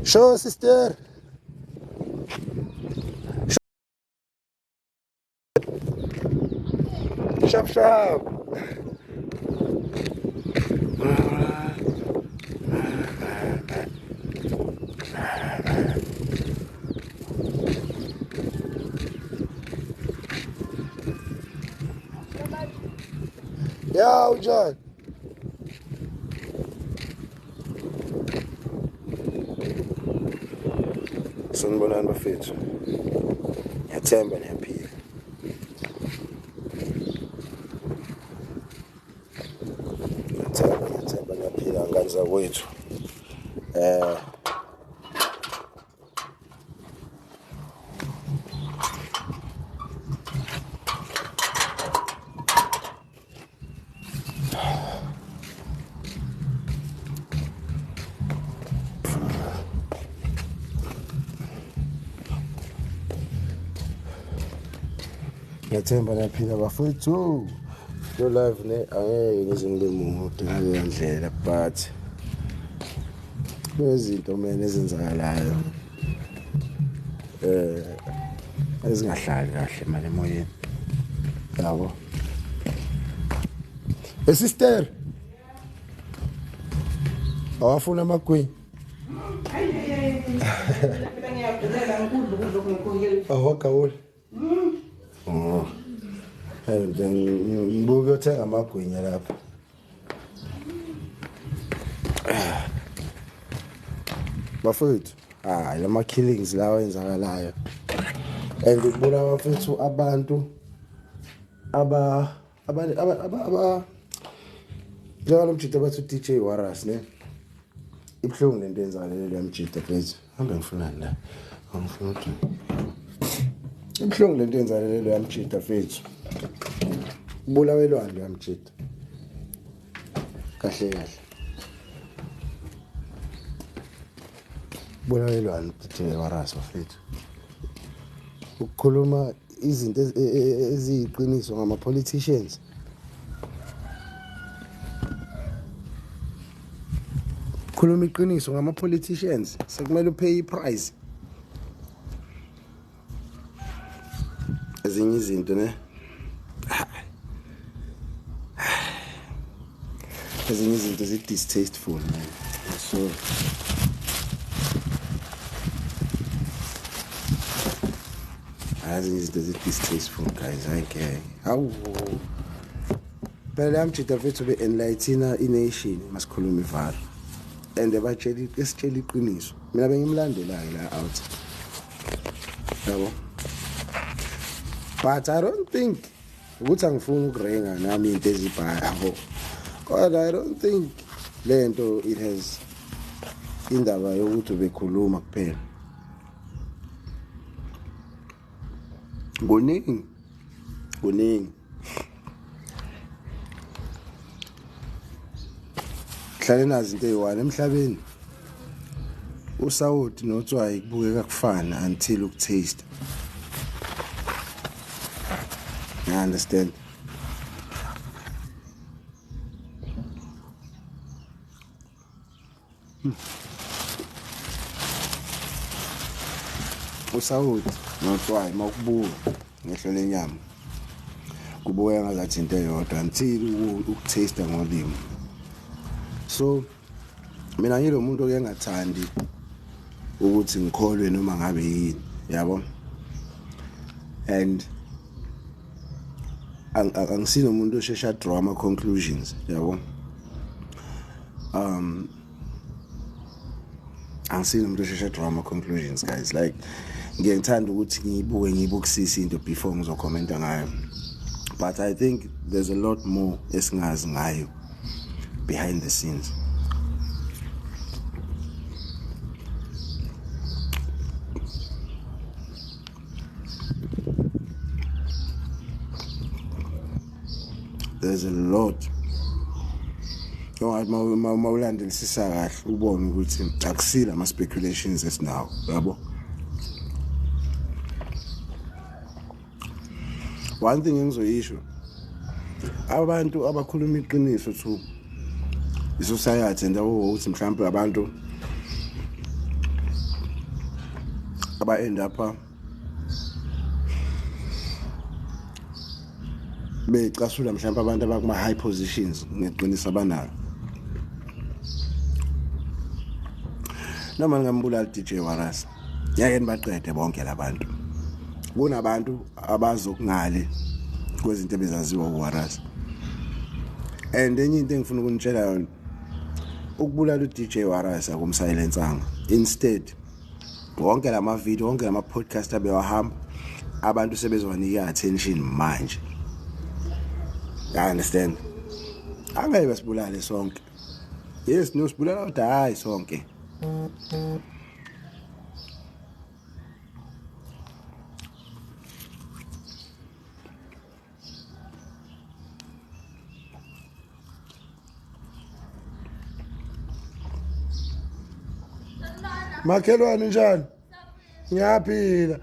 Show, sister. Sharp, sharp. Yo, John. Sanibonani bafethu. Ngiyathemba niyaphila. Ngiyathemba niyaphila ngani zakwethu. Ngiyathemba niyaphila bafethu. Lo live ne angeke ngize ngilemude ngale ndlela but kunezinto mina ezenzakalayo ezingahlali kahle manje emoyeni yabo. Sister awafuna amagwi awakawuli ngibuke uthenga amagwinya lapha. Bafethu lama killings lawa enzakalayo and kubona bafethu abantu njalo mjita bathi DJ Waras ne ibhlungu lento enzakalayo yamjita phezulu hambe ngifunani la angifuna ukuthi ibhlungu lento enzakalayo yamjita phezulu bulawelwane yamjita kahle bulawelwane DJ Waras bafethu ukukhuluma izinto eziyiqiniso ngama politicians khuluma iqiniso ngama politicians sekumele upay iprice ezinye izinto ne ezinye izinto zi distasteful so ezinye izinto zi distasteful guys okay awu phela amjita fethu be enlighten ination masikhuluma ivar and abatshela esitshela iqiniso mina bengimlandelayo la out yabo but I don't think ukuthi angifuni ukurenga nami into ezibhaya yabo kodwa I don't think lento it has indaba yokuthi bekhuluma kuphela kuningi hlale nazi into eyi-1 emhlabeni usawoti notswayi kubukeka kufana until ukutaste. I understand. Usawoti notswayi makubuka ngehlo lenyama kubukeka ngazathi into eyodwa until ukutaste ngolimi. So mina ngilo muntu oke ngathandi ukuthi ngikholwe noma ngabe yini yabo and angisino umuntu oshesha draw ama conclusions yabo angisino umuntu oshesha draw ama conclusions guys like ngiyethanda ukuthi ngibukisisa into before ngizokhomenta ngayo but I think there's a lot more esingazi ngayo behind the scenes. There's a lot. Mawulandelisisa kahle ubone ukuthi akusila ama speculations esinawo yabo. One thing engizoyisho abantu abakhuluma iqiniso to isociety ndawo ukuthi mhlawumbe abantu aba end up becasula mhlawumbe abantu abakuma high positions ngeqiniso abanalo. Noma ngambulala DJ Warras ngeke nibaqede bonke labantu. Kunabantu abazokungale kwezinto ebezaziwa uWarras. And enye into engifuna ukunitshela yona ukubulala uDJ Warras akumsilensanga. Instead wonke lama video wonke lama podcast abewahamba abantu sebezowanika attention manje. You understand? Angeke basibulale sonke. Yes, nosibulala kodwa hayi sonke. Makhelwane njani? Ngiyaphila.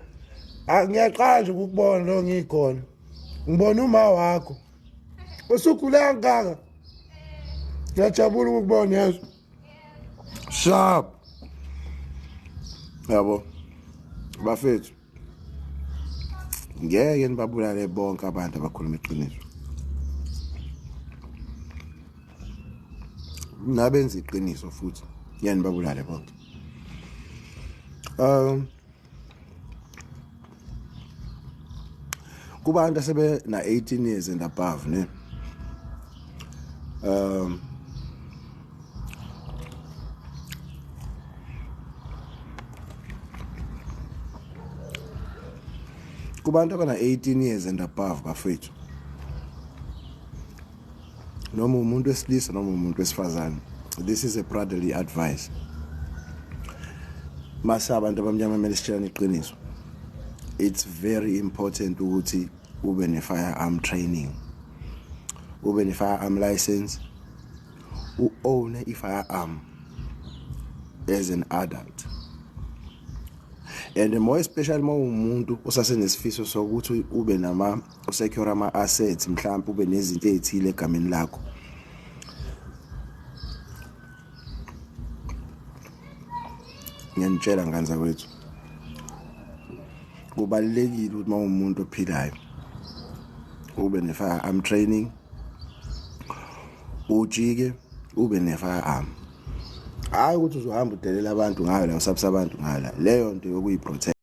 Ngiyaqala nje ukubona lo ngikhona. Ngibona uma wakho. Usukhule kangaka. Ngiyajabula ukubona yeso. Sharp. Yabo. Bafethu. Ngeke nibabulale bonke abantu abakhuluma iqiniso. Nabenza iqiniso futhi. Ngeke nibabulale bonke. Kubantu asebe na 18 years and above ne kubantu abana 18 years and above bafethu noma umuntu wesilisa noma umuntu wesifazane, this is a brotherly advice. Mase abantu abamnyama kumele sitshelane iqiniso. It's very important ukuthi ube ne firearm training, ube ne firearm license, own a firearm as an adult. And more especially uma umuntu usasenesifiso sokuthi ube nama secure ama assets, mhlawumbe ube nezinto ezithile egameni lakho. Ngiyanitshela nganza kwethu, kubalekile ukuthi umuntu ophilayo ube ne firearm training, ujike ube ne firearm. Hayi ukuthi uzohamba udelela abantu ngayo la usabisa abantu ngala leyo nto yokuyiprotect.